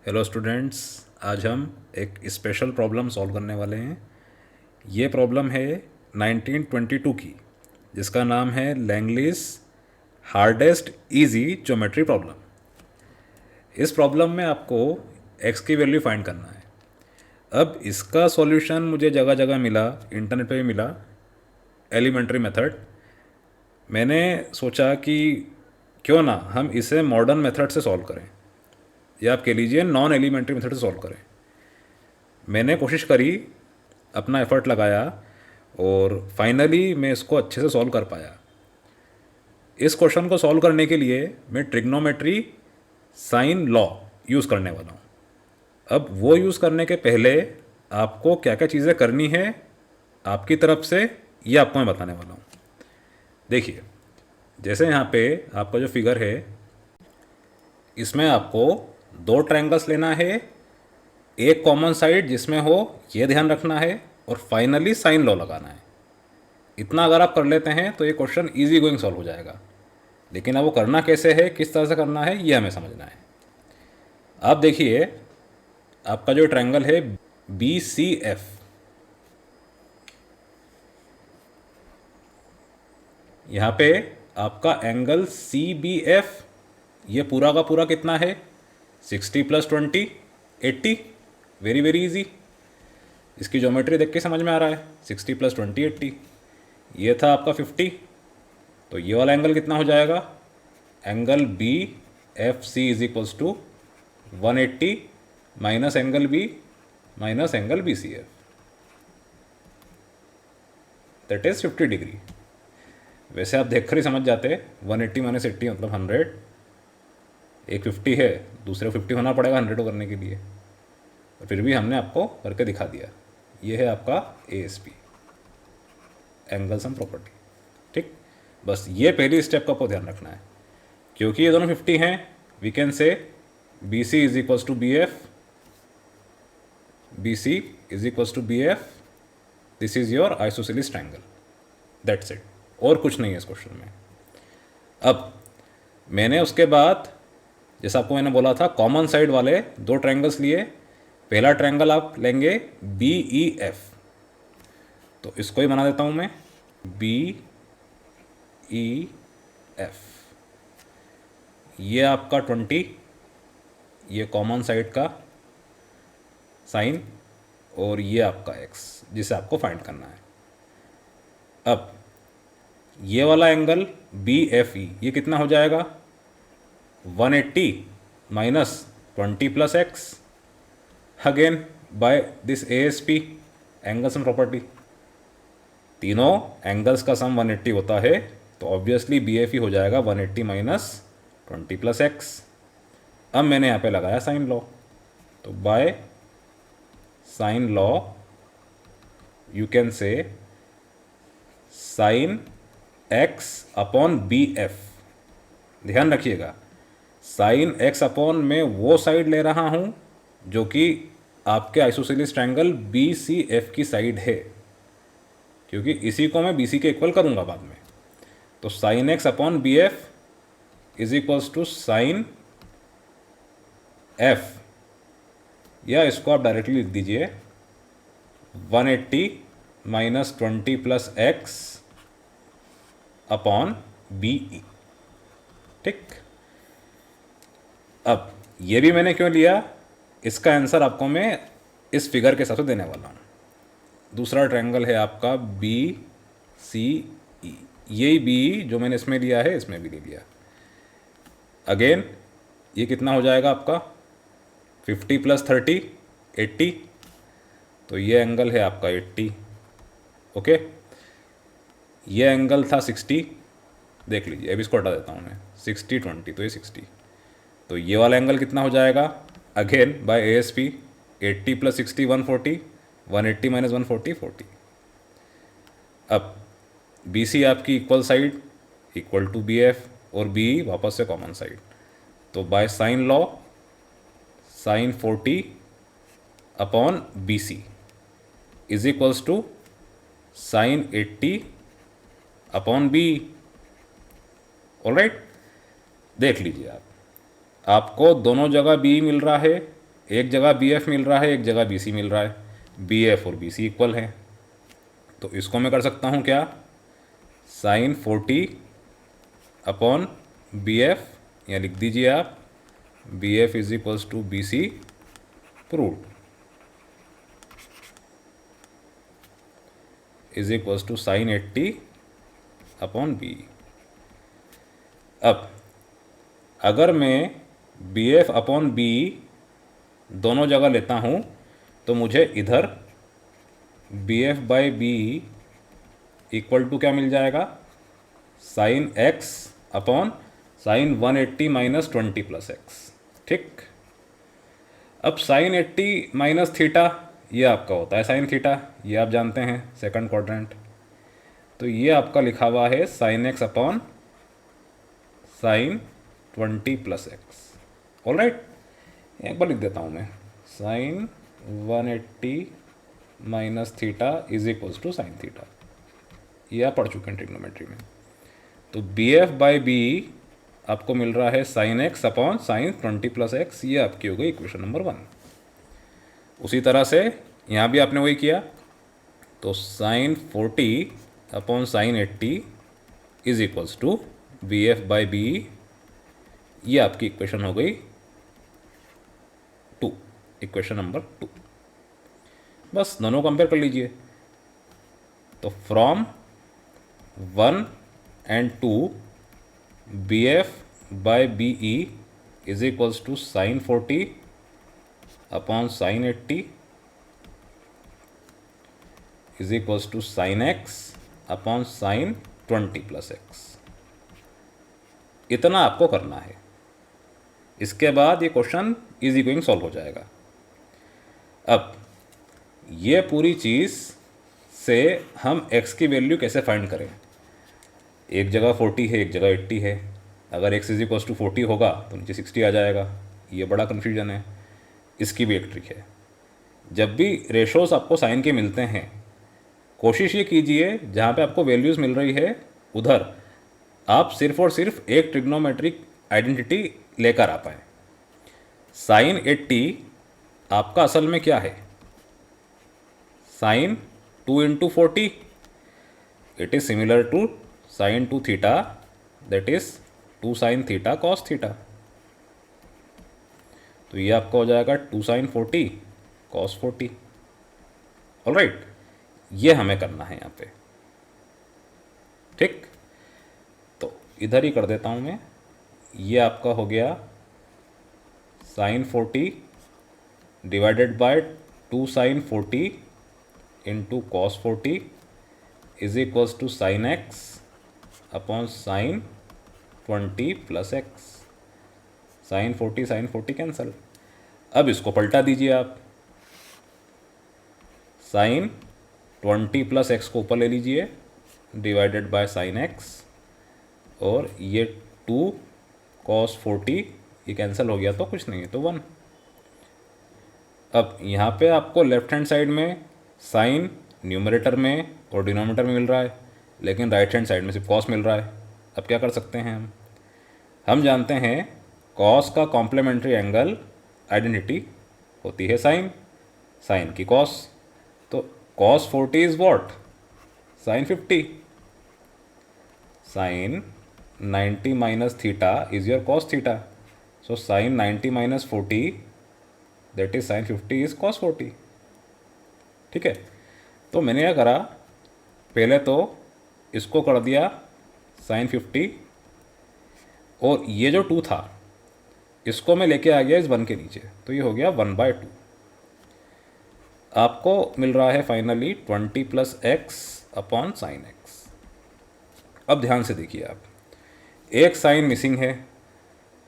Hello students. आज हम एक स्पेशल प्रॉब्लम सॉल्व करने वाले हैं। ये प्रॉब्लम है 1922 की, जिसका नाम है लैंगलीज हार्डेस्ट इजी ज्योमेट्री प्रॉब्लम। इस प्रॉब्लम में आपको x की वैल्यू फाइंड करना है। अब इसका सॉल्यूशन मुझे जगह जगह मिला, इंटरनेट पे भी मिला, एलिमेंट्री मेथड। मैंने सोचा कि क्यों ना हम इसे मॉडर्न मेथड से सॉल्व करें, या आप कह लीजिए नॉन एलिमेंट्री मेथड से सॉल्व करें। मैंने कोशिश करी, अपना एफर्ट लगाया, और फाइनली मैं इसको अच्छे से सॉल्व कर पाया। इस क्वेश्चन को सॉल्व करने के लिए मैं ट्रिग्नोमेट्री साइन लॉ यूज़ करने वाला हूँ। अब वो यूज़ करने के पहले आपको क्या क्या चीज़ें करनी है आपकी तरफ से, ये आपको मैं बताने वाला हूँ। देखिए, जैसे यहाँ पे आपका जो फिगर है, इसमें आपको दो ट्रायंगल्स लेना है, एक कॉमन साइड जिसमें हो, ये ध्यान रखना है, और फाइनली साइन लॉ लगाना है। इतना अगर आप कर लेते हैं तो ये क्वेश्चन इजी गोइंग सॉल्व हो जाएगा। लेकिन अब वो करना कैसे है, किस तरह से करना है, ये हमें समझना है। आप देखिए, आपका जो ट्रायंगल है बी सी एफ, यहाँ पे आपका एंगल सी बी एफ, ये पूरा का पूरा कितना है, 60 + 20 80। Very very easy. इसकी ज्योमेट्री देख के समझ में आ रहा है, 60 + 20 80। ये था आपका 50। तो ये वाला एंगल कितना हो जाएगा, angle B F C is equals to 180 minus angle B minus angle B C F, that is 50 degree. वैसे आप देख कर ही समझ जाते, 180 माइनस 80 मतलब 100। एक 50 है, दूसरे को 50 होना पड़ेगा 100 को करने के लिए, और फिर भी हमने आपको करके दिखा दिया। ये है आपका ए S P, angle sum property. ठीक, बस ये पहली स्टेप का आपको ध्यान रखना है। क्योंकि ये दोनों 50 हैं, we can say B C is equals to B F, B C is equals to B F, this is your isosceles triangle, that's it. और कुछ नहीं है इस क्वेश्चन में। अब मैंने उसके बाद, जैसा आपको मैंने बोला था, कॉमन साइड वाले दो ट्रायंगल्स लिए। पहला ट्रायंगल आप लेंगे बी ई एफ, तो इसको ही बना देता हूँ मैं, बी ई एफ। ये आपका 20, ये कॉमन साइड का साइन, और ये आपका एक्स जिसे आपको फाइंड करना है। अब ये वाला एंगल बी एफ ई, ये कितना हो जाएगा, 180 minus 20 + x, again by this A S P, angle sum property. तीनों एंगल्स का सम 180 होता है, तो ऑब्वियसली बी एफ ई हो जाएगा 180 माइनस 20 + एक्स। अब मैंने यहाँ पे लगाया साइन लॉ, तो by sine law you can say sine x upon B F. ध्यान रखिएगा, साइन एक्स अपॉन में वो साइड ले रहा हूँ जो कि आपके isosceles triangle B C F की साइड है, क्योंकि इसी को मैं बी सी के इक्वल करूँगा बाद में। तो sine x upon B F is equals to sine F, या इसको आप डायरेक्टली लिख दीजिए 180 minus 20 + x upon B E. ठीक, अब ये भी मैंने क्यों लिया, इसका आंसर आपको मैं इस फिगर के साथ देने वाला हूँ। दूसरा ट्रायंगल है आपका बी सी ई, यही बी जो मैंने इसमें लिया है इसमें भी ले लिया। अगेन ये कितना हो जाएगा आपका, 50 + 30 80, तो ये एंगल है आपका 80। ओके, ये एंगल था 60, देख लीजिए, अब इसको हटा देता हूँ मैं, 60 20, तो ये 60। तो ये वाला एंगल कितना हो जाएगा, again by A S P, 80 + 60 140, 180 minus 140 40। अब बी सी आपकी equal side equal to B F, और बी वापस से कॉमन साइड, तो by sine law sine 40 upon B C is equals to sine 80 upon B. Alright, देख लीजिए आप, आपको दोनों जगह बी मिल रहा है, एक जगह बी एफ मिल रहा है, एक जगह बी सी मिल रहा है, बी एफ और बी सी इक्वल है। तो इसको मैं कर सकता हूँ क्या, साइन 40 अपॉन बी एफ, या लिख दीजिए आप B F is equals to B C proved is equals to sine 80 upon B. अब अगर मैं बी एफ अपॉन बी दोनों जगह लेता हूँ तो मुझे इधर B F by B equal to क्या मिल जाएगा, sine x upon sine 180 minus 20 plus x. ठीक, अब साइन 80 माइनस थीटा ये आपका होता है साइन थीटा, ये आप जानते हैं सेकंड क्वाड्रेंट। तो ये आपका लिखा हुआ है sine x upon sine 20 plus x. All right, एक बार लिख देता हूँ मैं, sine 180 minus theta is equals to sine theta. ये आप पढ़ चुके हैं ट्रिग्नोमेट्री में। तो बी एफ बाई बी आपको मिल रहा है sine x upon sine 20 plus x, ये आपकी हो गई इक्वेशन नंबर 1। उसी तरह से यहाँ भी आपने वही किया, तो sine 40 upon sine 80 is equals to B F by B, ये आपकी इक्वेशन हो गई 2, इक्वेशन नंबर 2। बस दोनों कंपेयर कर लीजिए। तो from 1 and 2 B F by B E is equals to sine 40 upon sine 80 is equals to sine x upon sine 20 plus x. इतना आपको करना है। इसके बाद ये क्वेश्चन इजी गोइंग सॉल्व हो जाएगा। अब ये पूरी चीज़ से हम x की वैल्यू कैसे फाइंड करें, एक जगह 40 है, एक जगह 80 है। अगर x इज इक्वल्स टू 40 होगा तो नीचे 60 आ जाएगा। ये बड़ा कन्फ्यूजन है, इसकी भी एक ट्रिक है। जब भी रेशोस आपको साइन के मिलते हैं, कोशिश ये कीजिए जहाँ पे आपको वैल्यूज़ मिल रही है उधर आप सिर्फ और सिर्फ एक ट्रिग्नोमेट्रिक आइडेंटिटी लेकर आ पाए। साइन 80 आपका असल में क्या है, sine 2 into 40, it is similar to sine 2 theta, that is 2 sine theta cos theta. तो ये आपका हो जाएगा 2 साइन 40 कॉस 40। ऑलराइट, ये हमें करना है यहाँ पे। ठीक, तो इधर ही कर देता हूँ मैं। ये आपका हो गया sine 40 divided by 2 sine 40 into cos 40 is equals to sine x upon sine 20 plus x. Sine 40 cancel. अब इसको पलटा दीजिए आप, साइन 20 प्लस एक्स को ऊपर ले लीजिए डिवाइडेड बाय साइन एक्स, और ये 2 कॉस 40 ये कैंसिल हो गया तो कुछ नहीं है, तो 1। अब यहाँ पे आपको लेफ्ट हैंड साइड में साइन न्यूमरेटर में और डिनोमिनेटर में मिल रहा है, लेकिन राइट हैंड साइड में सिर्फ कॉस मिल रहा है। अब क्या कर सकते हैं हम जानते हैं कॉस का कॉम्प्लीमेंट्री एंगल आइडेंटिटी होती है साइन, साइन की कॉस। तो cos 40 is what, sine 50। Sine 90 minus theta is your cos theta. So sine 90 minus 40 that is sine 50 is cos 40। ठीक है, तो मैंने क्या करा, पहले तो इसको कर दिया साइन 50, और ये जो 2 था इसको मैं लेके आ गया इस 1 के नीचे, तो ये हो गया 1/2। आपको मिल रहा है finally 20 plus x upon sine x. अब ध्यान से देखिए आप, एक साइन मिसिंग है,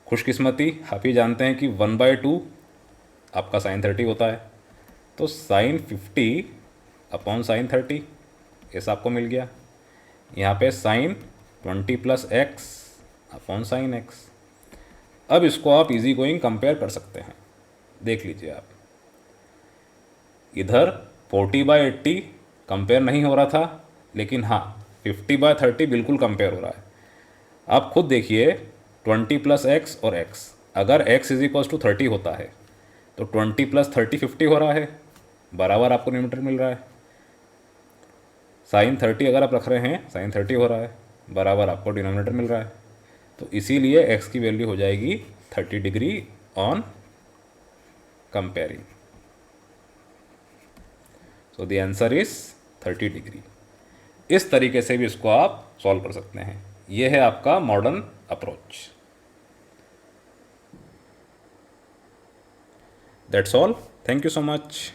खुशकिस्मती आप ही जानते हैं कि 1/2 आपका साइन 30 होता है। तो साइन 50 अपॉन साइन 30 ऐसा आपको मिल गया। यहाँ पे sine 20 plus x upon sine x. अब इसको आप इजी गोइंग कंपेयर कर सकते हैं। देख लीजिए आप, इधर 40/80 कंपेयर नहीं हो रहा था, लेकिन हाँ 50/30 बिल्कुल कंपेयर हो रहा है। आप खुद देखिए 20 प्लस एक्स और एक्स, अगर x इज इक्वल्स टू 30 होता है तो 20 + 30 50 हो रहा है, बराबर आपको न्यूमरेटर मिल रहा है। साइन 30 अगर आप रख रहे हैं, साइन 30 हो रहा है, बराबर आपको डिनोमिनेटर मिल रहा है। तो इसीलिए एक्स की वैल्यू हो जाएगी 30 degree on comparing. So the answer is 30 degree. इस तरीके से भी इसको आप सॉल्व कर सकते हैं। यह है आपका modern approach. That's all, thank you so much.